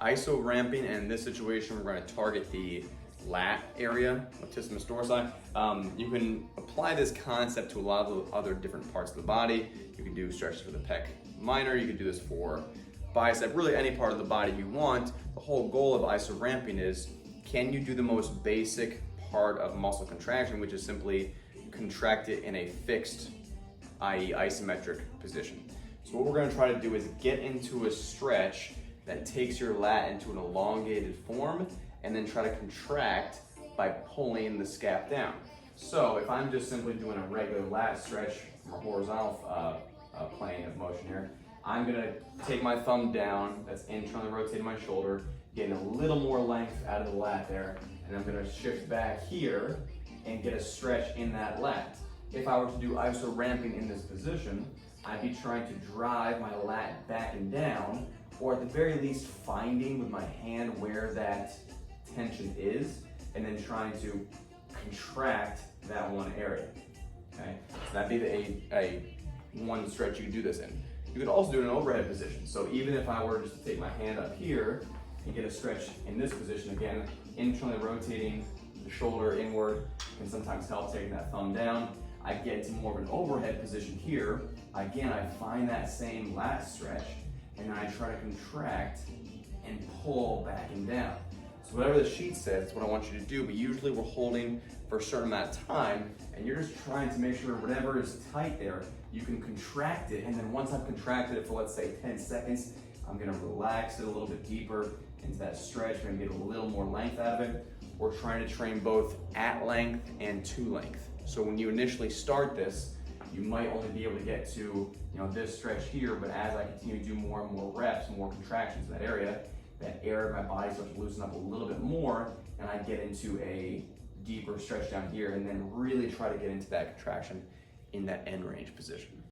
ISORamping, and in this situation, we're going to target the lat area, Latissimus dorsi. You can apply this concept to a lot of the other different parts of the body. You can do stretches for the pec minor, you can do this for bicep, really any part of the body you want. The whole goal of ISORamping is, can you do the most basic part of muscle contraction, which is simply contract it in a fixed, i.e. isometric position. So what we're going to try to do is get into a stretch that takes your lat into an elongated form and then try to contract by pulling the scap down. So if I'm just simply doing a regular lat stretch from a horizontal plane of motion here, I'm gonna take my thumb down, that's internally rotating my shoulder, getting a little more length out of the lat there, and I'm gonna shift back here and get a stretch in that lat. If I were to do ISORamping in this position, I'd be trying to drive my lat back and down, or at the very least finding with my hand where that tension is, and then trying to contract that one area. Okay, so that'd be a one stretch you could do this in. You could also do it in an overhead position. So even if I were just to take my hand up here and get a stretch in this position, again, internally rotating the shoulder inward can sometimes help taking that thumb down. I get into more of an overhead position here. Again, I find that same lat stretch, and then I try to contract and pull back and down. So whatever the sheet says, is what I want you to do, but usually we're holding for a certain amount of time, and you're just trying to make sure whatever is tight there, you can contract it, and then once I've contracted it for, let's say, 10 seconds, I'm gonna relax it a little bit deeper into that stretch and get a little more length out of it. We're trying to train both at length and to length. So when you initially start this, you might only be able to get to this stretch here, but as I continue to do more and more reps, more contractions in that area of my body starts to loosen up a little bit more, and I get into a deeper stretch down here, and then really try to get into that contraction in that end range position.